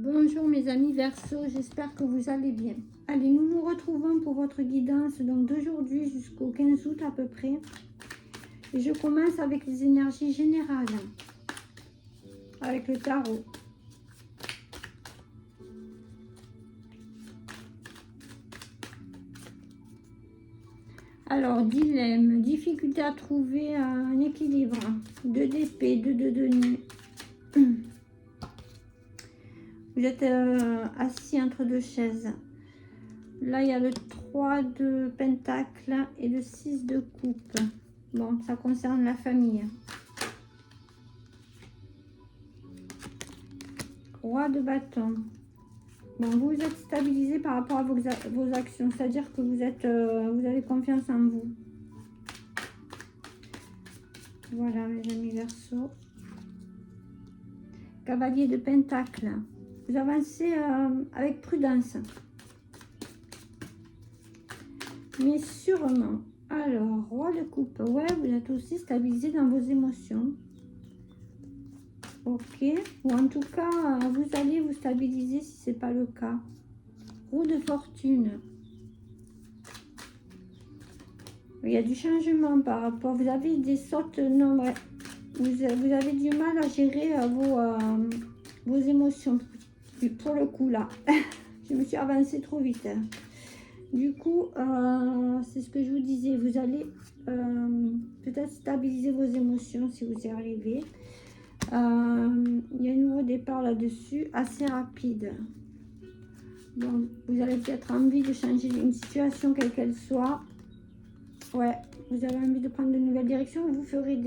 Bonjour mes amis Verseau, j'espère que vous allez bien. Allez, nous nous retrouvons pour votre guidance donc d'aujourd'hui jusqu'au 15 août à peu près. Et je commence avec les énergies générales, avec le tarot. Alors, dilemme, difficulté à trouver un équilibre, 2 d'épée, 2 de denier. Vous êtes assis entre deux chaises. Là, il y a le 3 de pentacle et le 6 de coupe. Bon, ça concerne la famille. Roi de bâton. Bon, vous êtes stabilisé par rapport à vos actions. C'est-à-dire que vous avez confiance en vous. Voilà, mes amis Verseau. Cavalier de pentacle. Vous avancez avec prudence. Mais sûrement. Alors, roi de coupe. Ouais, vous êtes aussi stabilisé dans vos émotions. Ok. Ou en tout cas, vous allez vous stabiliser si ce n'est pas le cas. Roue de fortune. Il y a du changement par rapport. Vous avez des sortes. Non, ouais. Vous avez du mal à gérer vos émotions. Pour le coup, là. Je me suis avancée trop vite. Du coup, c'est ce que je vous disais. Vous allez peut-être stabiliser vos émotions si vous y arrivez. Il y a un nouveau départ là-dessus, assez rapide. Donc, vous avez peut-être envie de changer une situation, quelle qu'elle soit. Ouais, vous avez envie de prendre de nouvelles directions. Vous ferez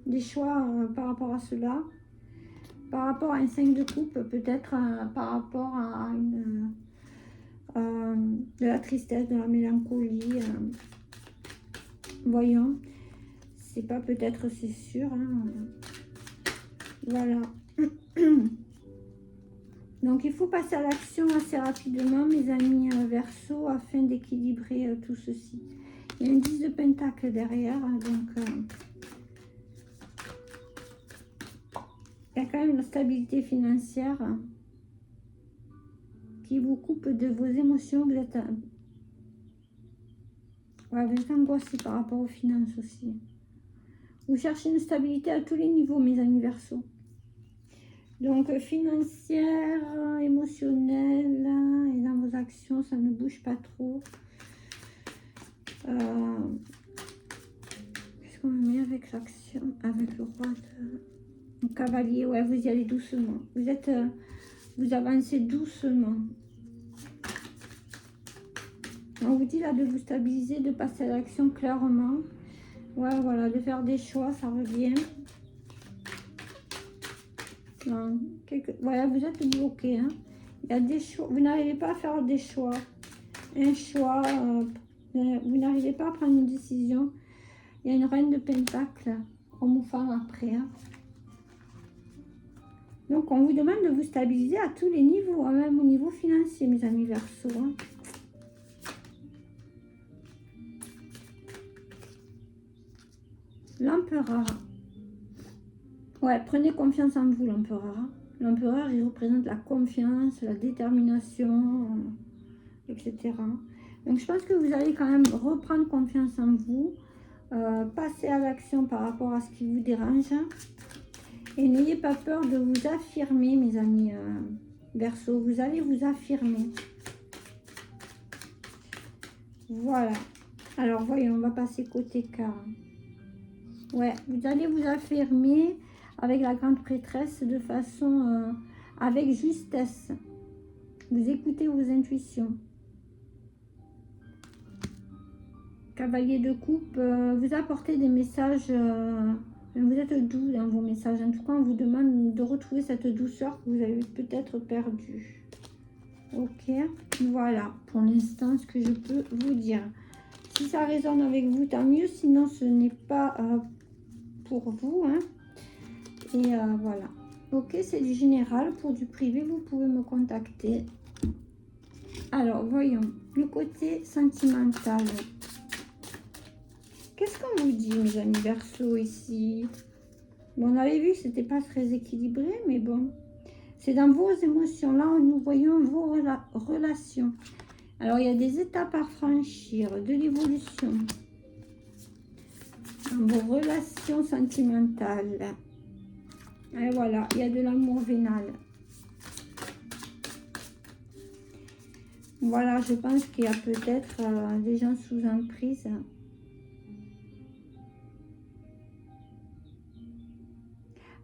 des choix par rapport à cela. Par rapport à un 5 de coupe, peut-être par rapport à de la tristesse, de la mélancolie. Voyons. C'est pas peut-être, c'est sûr. Hein. Voilà. Donc, il faut passer à l'action assez rapidement, mes amis Verseau, afin d'équilibrer tout ceci. Il y a un 10 de pentacle derrière, donc il y a quand même une stabilité financière qui vous coupe de vos émotions. Vous êtes angoissé par rapport aux finances aussi. Vous cherchez une stabilité à tous les niveaux, mes amis Verseau. Donc, financière, émotionnelle, et dans vos actions, ça ne bouge pas trop. Qu'est-ce qu'on met avec l'action, avec le roi de cavalier? Ouais, vous y allez doucement. Vous avancez doucement. On vous dit là de vous stabiliser, de passer à l'action clairement. Ouais, voilà, de faire des choix, ça revient. Voilà, vous êtes bloqué. Hein. Il y a des choix. Vous n'arrivez pas à faire des choix. Un choix. Vous n'arrivez pas à prendre une décision. Il y a une reine de pentacle. Homme ou femme après. Hein. Donc, on vous demande de vous stabiliser à tous les niveaux. Hein, même au niveau financier, mes amis Verseau. Hein. L'empereur. Ouais, prenez confiance en vous, l'empereur. L'empereur, il représente la confiance, la détermination, etc. Donc, je pense que vous allez quand même reprendre confiance en vous, passer à l'action par rapport à ce qui vous dérange. Et n'ayez pas peur de vous affirmer, mes amis Verseau. Vous allez vous affirmer. Voilà. Alors, voyons, on va passer côté cas. Ouais, vous allez vous affirmer avec la grande prêtresse de façon avec justesse. Vous écoutez vos intuitions. Cavalier de coupe, vous apportez des messages, vous êtes doux dans vos messages. En tout cas, on vous demande de retrouver cette douceur que vous avez peut-être perdue. Ok, voilà pour l'instant ce que je peux vous dire. Si ça résonne avec vous, tant mieux. Sinon, ce n'est pas pour vous. Hein. Et voilà. Ok, c'est du général. Pour du privé, vous pouvez me contacter. Alors, voyons. Le côté sentimental. Qu'est-ce qu'on vous dit, mes amis Verseau, ici? Bon, on avait vu que c'était pas très équilibré, mais bon. C'est dans vos émotions. Là, nous voyons vos relations. Alors, il y a des étapes à franchir, de l'évolution. Vos relations sentimentales. Et voilà, il y a de l'amour vénal. Voilà, je pense qu'il y a peut-être des gens sous emprise.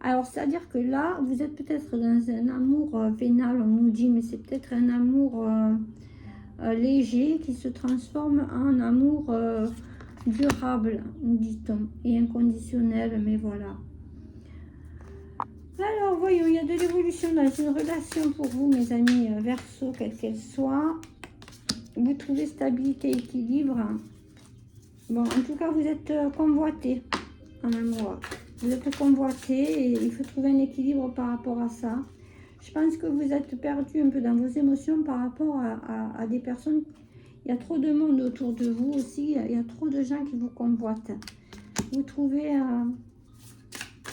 Alors, c'est-à-dire que là, vous êtes peut-être dans un amour vénal, on nous dit, mais c'est peut-être un amour léger qui se transforme en amour durable, dit-on, et inconditionnel, mais voilà. Alors, voyons, il y a de l'évolution dans une relation pour vous, mes amis Verseau, quelle qu'elle soit. Vous trouvez stabilité, équilibre. Bon, en tout cas, vous êtes convoité en amour. Vous êtes convoité et il faut trouver un équilibre par rapport à ça. Je pense que vous êtes perdu un peu dans vos émotions par rapport à des personnes. Il y a trop de monde autour de vous aussi. Il y a trop de gens qui vous convoitent. Vous trouvez...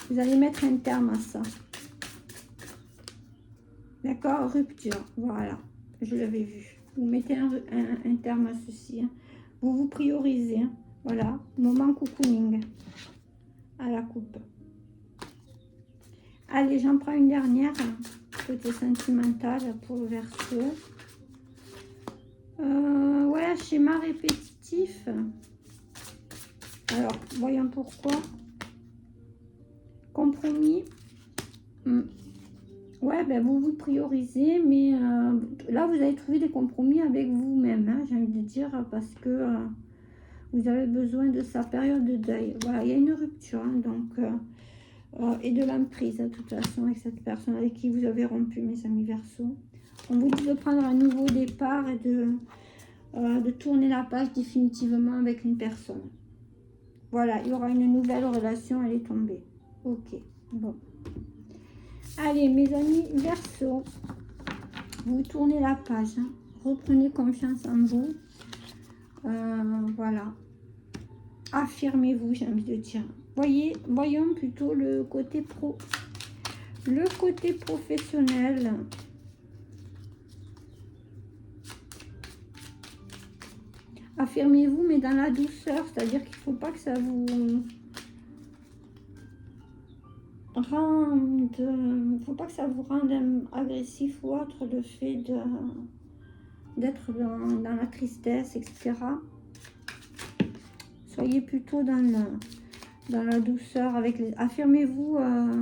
vous allez mettre un terme à ça. D'accord? Rupture. Voilà. Je l'avais vu. Vous mettez un terme à ceci. Hein. Vous vous priorisez. Hein. Voilà. Moment cocooning. À la coupe. Allez, j'en prends une dernière. Côté sentimental pour le Verseau. Ouais, schéma répétitif. Alors, voyons pourquoi. Compromis. Ouais, ben vous vous priorisez, mais là, vous allez trouver des compromis avec vous-même, hein, j'ai envie de dire, parce que vous avez besoin de sa période de deuil. Voilà, il y a une rupture, hein, donc, et de l'emprise, de toute façon, avec cette personne avec qui vous avez rompu, mes amis Verseau. On vous dit de prendre un nouveau départ et de tourner la page définitivement avec une personne. Voilà, il y aura une nouvelle relation, elle est tombée. Ok, bon. Allez, mes amis Verseau, vous tournez la page, hein. Reprenez confiance en vous. Voilà. Affirmez-vous, j'ai envie de dire. Voyons plutôt le côté pro. Le côté professionnel. Affirmez-vous, mais dans la douceur, c'est-à-dire qu'il ne faut pas que ça vous rende agressif ou autre, le fait d'être dans la tristesse, etc. Soyez plutôt dans la douceur. Affirmez-vous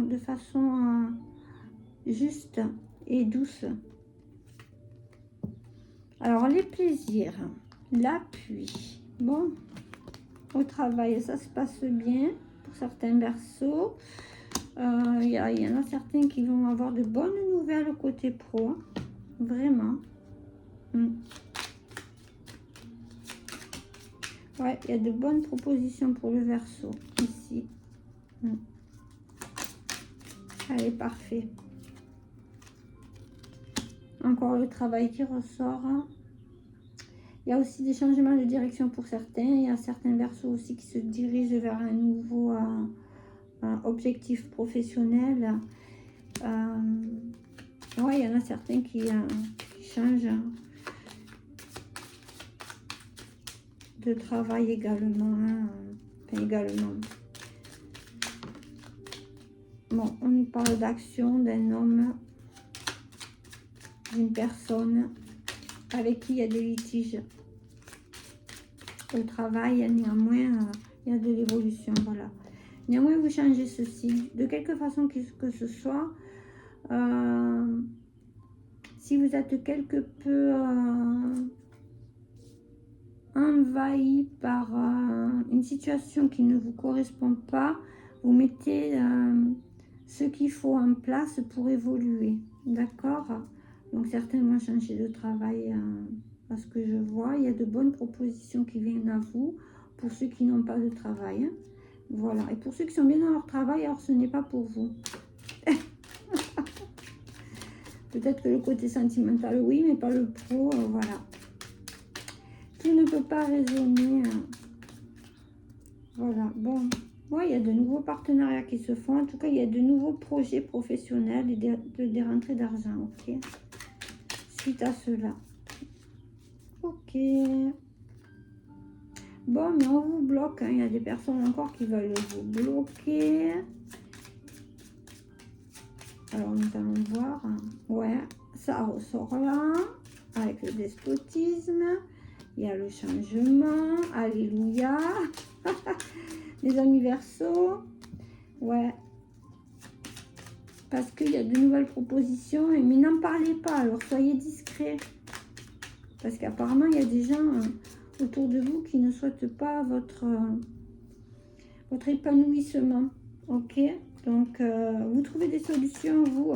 de façon juste et douce. Alors, les plaisirs, l'appui. Bon, au travail, ça se passe bien pour certains Verseaux. Il y en a certains qui vont avoir de bonnes nouvelles côté pro. Vraiment. Ouais, il y a de bonnes propositions pour le Verseau ici. Allez, parfait. Encore le travail qui ressort. Il y a aussi des changements de direction pour certains. Il y a certains Verseaux aussi qui se dirigent vers un nouveau objectif professionnel. Ouais, il y en a certains qui changent de travail également. Enfin, également. Bon, on nous parle d'action d'un homme, d'une personne avec qui il y a des litiges au travail. Néanmoins, il y a de l'évolution, voilà. Néanmoins, vous changez ceci, de quelque façon que ce soit. Si vous êtes quelque peu envahi par une situation qui ne vous correspond pas, vous mettez ce qu'il faut en place pour évoluer, d'accord? Donc certains vont changer de travail parce que je vois, il y a de bonnes propositions qui viennent à vous pour ceux qui n'ont pas de travail, hein. Voilà, et pour ceux qui sont bien dans leur travail, alors ce n'est pas pour vous. Peut-être que le côté sentimental, oui, mais pas le pro, voilà. Tout ne peut pas raisonner. Voilà, bon. Ouais, il y a de nouveaux partenariats qui se font. En tout cas, il y a de nouveaux projets professionnels et des rentrées d'argent, ok? Suite à cela. Ok. Bon, mais on vous bloque, hein. Il y a des personnes encore qui veulent vous bloquer. Alors, nous allons voir. Ouais, ça ressort là, avec le despotisme. Il y a le changement. Alléluia. Les amis Verseaux. Ouais. Parce qu'il y a de nouvelles propositions. Mais n'en parlez pas, alors soyez discrets. Parce qu'apparemment, il y a des gens autour de vous qui ne souhaitent pas votre épanouissement. Ok? Donc, vous trouvez des solutions, vous.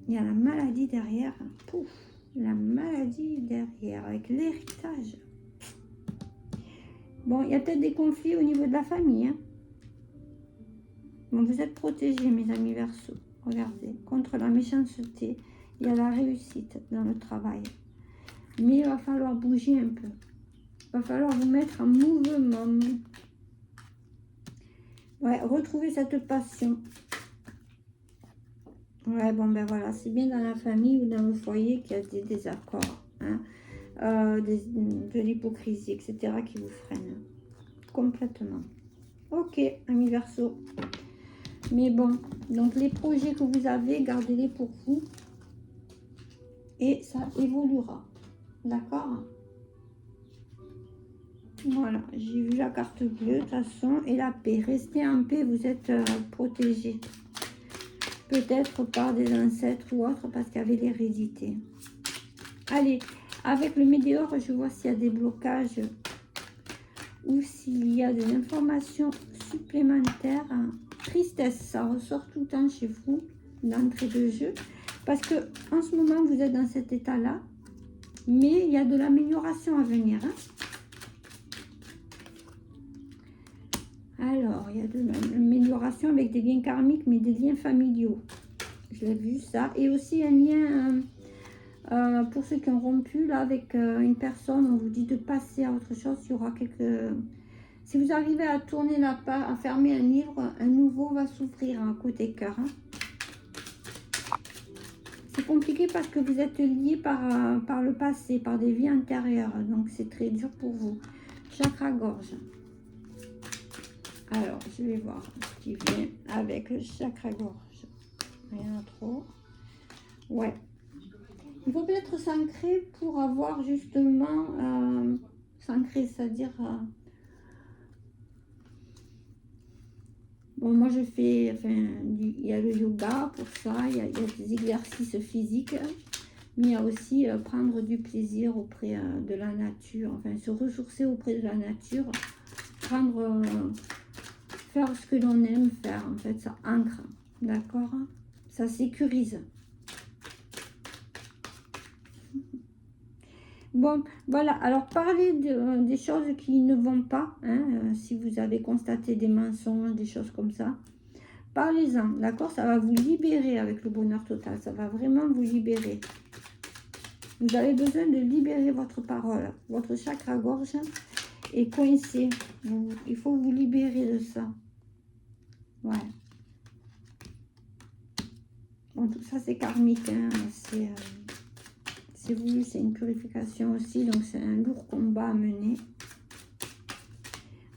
Il y a la maladie derrière. Pouf, la maladie derrière, avec l'héritage. Bon, il y a peut-être des conflits au niveau de la famille. Hein. Bon, vous êtes protégés, mes amis Verseaux. Regardez, contre la méchanceté, il y a la réussite dans le travail. Mais il va falloir bouger un peu. Il va falloir vous mettre en mouvement. Ouais, retrouver cette passion. Ouais, bon, ben voilà, c'est bien dans la famille ou dans le foyer qu'il y a des désaccords. Hein, de l'hypocrisie, etc. qui vous freinent. Complètement. Ok, amis Verseaux. Mais bon, donc les projets que vous avez, gardez-les pour vous. Et ça évoluera. D'accord? Voilà, j'ai vu la carte bleue de toute façon. Et la paix. Restez en paix, vous êtes protégés. Peut-être par des ancêtres ou autres, parce qu'il y avait l'hérédité. Allez, avec le météore, je vois s'il y a des blocages ou s'il y a des informations supplémentaires. Tristesse, ça ressort tout le temps chez vous, d'entrée de jeu. Parce que en ce moment, vous êtes dans cet état-là. Mais il y a de l'amélioration à venir. Hein. Alors, il y a de l'amélioration avec des liens karmiques, mais des liens familiaux. J'ai vu ça. Et aussi un lien, pour ceux qui ont rompu, là, avec une personne, on vous dit de passer à autre chose. Il y aura quelques... Si vous arrivez à tourner la page, à fermer un livre, un nouveau va s'ouvrir à côté cœur. Hein. C'est compliqué parce que vous êtes lié par le passé, par des vies antérieures. Donc, c'est très dur pour vous. Chakra gorge. Alors, je vais voir ce qui vient avec le chakra gorge. Rien trop. Ouais. Il faut peut-être s'ancrer pour avoir justement... s'ancrer, c'est-à-dire... bon, moi, je fais... Enfin, il y a le yoga pour ça. Il y a des exercices physiques. Mais il y a aussi prendre du plaisir auprès de la nature. Enfin, se ressourcer auprès de la nature. Prendre... faire ce que l'on aime faire, en fait, ça ancre, d'accord? Ça sécurise. Bon, voilà, alors parlez des choses qui ne vont pas, hein, si vous avez constaté des mensonges, des choses comme ça. Parlez-en, d'accord? Ça va vous libérer avec le bonheur total, ça va vraiment vous libérer. Vous avez besoin de libérer votre parole, votre chakra gorge est coincé. Il faut vous libérer de ça. Ouais. Bon, tout ça, c'est karmique. Hein. C'est voulu, c'est une purification aussi. Donc, c'est un lourd combat à mener.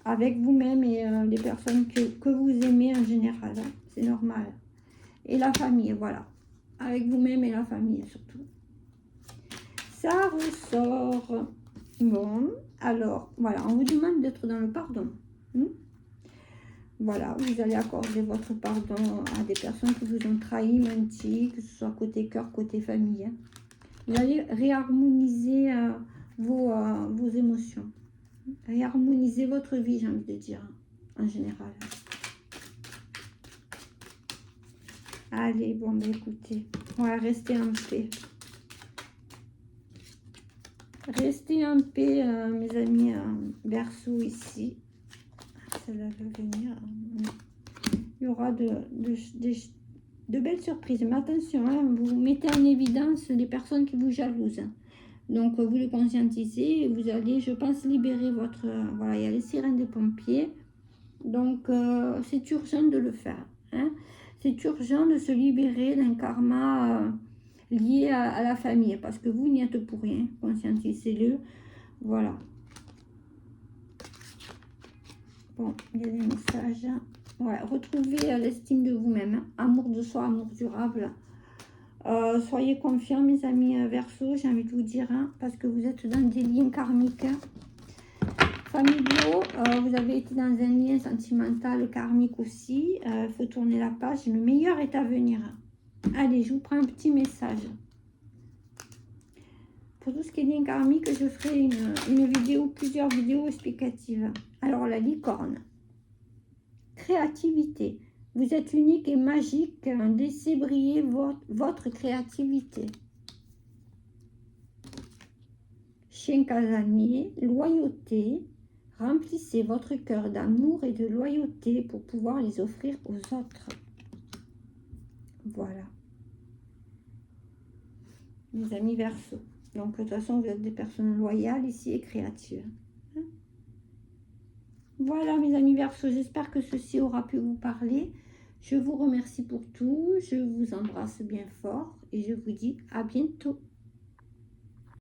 Avec vous-même et les personnes que vous aimez en général. Hein. C'est normal. Et la famille, voilà. Avec vous-même et la famille, surtout. Ça ressort. Bon, alors, voilà. On vous demande d'être dans le pardon. Voilà, vous allez accorder votre pardon à des personnes qui vous ont trahi, menti, que ce soit côté cœur, côté famille. Hein. Vous allez réharmoniser vos émotions. Réharmoniser votre vie, j'ai envie de dire, en général. Allez, bon, ben écoutez, on va rester en paix. Restez en paix, mes amis Verseaux ici. Ça va venir. Il y aura de belles surprises. Mais attention, hein, vous mettez en évidence les personnes qui vous jalousent. Donc, vous le conscientisez et vous allez, je pense, libérer votre... voilà, il y a les sirènes des pompiers. Donc, c'est urgent de le faire. Hein. C'est urgent de se libérer d'un karma lié à la famille. Parce que vous n'y êtes pour rien. Conscientisez-le. Voilà. Bon, il y a des messages. Ouais, retrouvez l'estime de vous-même. Hein. Amour de soi, amour durable. Soyez confiants, mes amis Verseau, j'ai envie de vous dire, hein, parce que vous êtes dans des liens karmiques. Hein. Familiaux, vous avez été dans un lien sentimental karmique aussi. Il faut tourner la page. Le meilleur est à venir. Allez, je vous prends un petit message. Pour tout ce qui est lien karmique, je ferai une vidéo, plusieurs vidéos explicatives. Alors, la licorne. Créativité. Vous êtes unique et magique. Laissez briller votre créativité. Chien casanier, loyauté. Remplissez votre cœur d'amour et de loyauté pour pouvoir les offrir aux autres. Voilà. Mes amis Verseau. Donc, de toute façon, vous êtes des personnes loyales ici et créatives. Voilà, mes amis Verseau. J'espère que ceci aura pu vous parler. Je vous remercie pour tout. Je vous embrasse bien fort et je vous dis à bientôt.